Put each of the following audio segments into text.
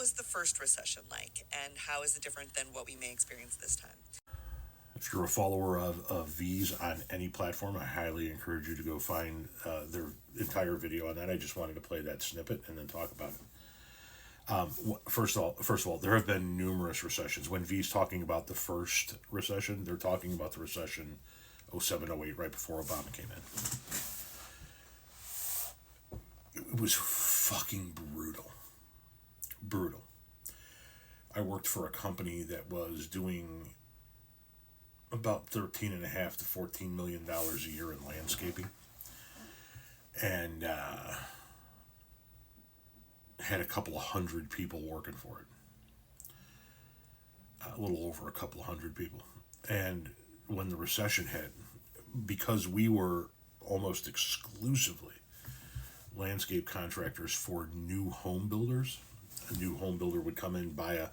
was the first recession like, and how is it different than what we may experience this time? If you're a follower of V's on any platform, I highly encourage you to go find their entire video on that. I just wanted to play that snippet and then talk about it. First of all, there have been numerous recessions. When V's talking about the first recession, they're talking about the recession 07, 08, right before Obama came in. It was fucking brutal. Brutal. I worked for a company that was doing about $13.5 to $14 million a year in landscaping, and had a couple of hundred people working for it. A little over a couple of hundred people. And when the recession hit, because we were almost exclusively landscape contractors for new home builders, a new home builder would come in, buy a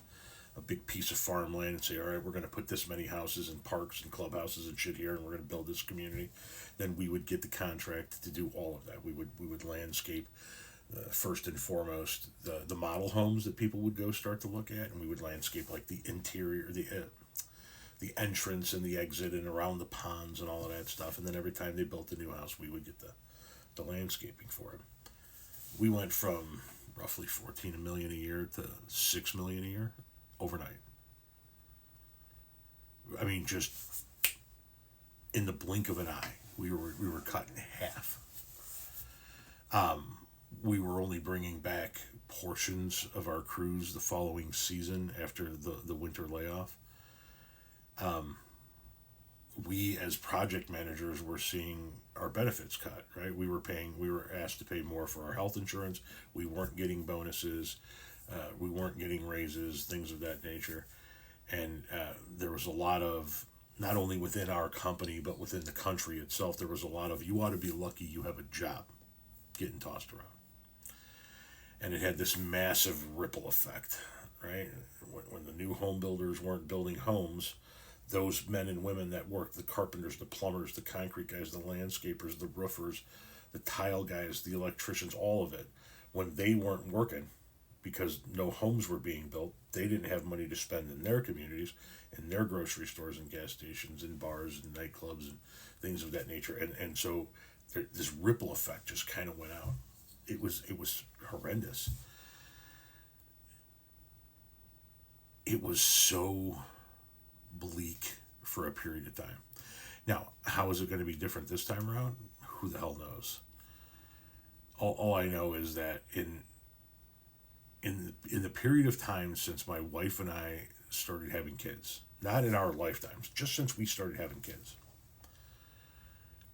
big piece of farmland and say, all right, we're going to put this many houses and parks and clubhouses and shit here, and we're going to build this community. Then we would get the contract to do all of that. We would landscape, first and foremost, the model homes that people would go start to look at, and we would landscape like the interior, the entrance and the exit and around the ponds and all of that stuff. And then every time they built a new house, we would get the landscaping for it. We went from roughly $14 million a year to $6 million a year overnight. I mean, just in the blink of an eye, we were cut in half. We were only bringing back portions of our crews the following season after the winter layoff. We as project managers were seeing our benefits cut, right? We were asked to pay more for our health insurance. We weren't getting bonuses. We weren't getting raises, things of that nature. And there was a lot of, not only within our company, but within the country itself, there was a lot of, you ought to be lucky you have a job, getting tossed around. And it had this massive ripple effect, right? When the new home builders weren't building homes, those men and women that worked, the carpenters, the plumbers, the concrete guys, the landscapers, the roofers, the tile guys, the electricians, all of it, when they weren't working, because no homes were being built, they didn't have money to spend in their communities, in their grocery stores and gas stations and bars and nightclubs and things of that nature. And so this ripple effect just kind of went out. It was horrendous. It was so bleak for a period of time. Now, how is it going to be different this time around? Who the hell knows? All I know is that in the period of time since my wife and I started having kids, not in our lifetimes, just since we started having kids,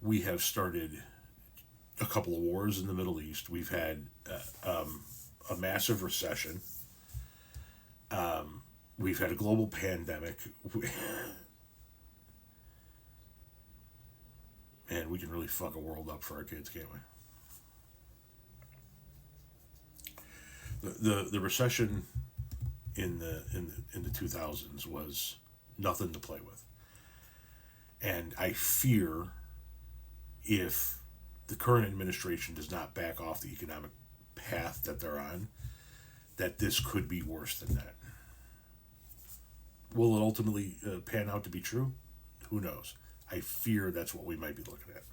we have started a couple of wars in the Middle East. We've had a massive recession. We've had a global pandemic. Man, we can really fuck a world up for our kids, can't we? The recession in the 2000s was nothing to play with. And I fear if the current administration does not back off the economic path that they're on, that this could be worse than that. Will it ultimately pan out to be true? Who knows? I fear that's what we might be looking at.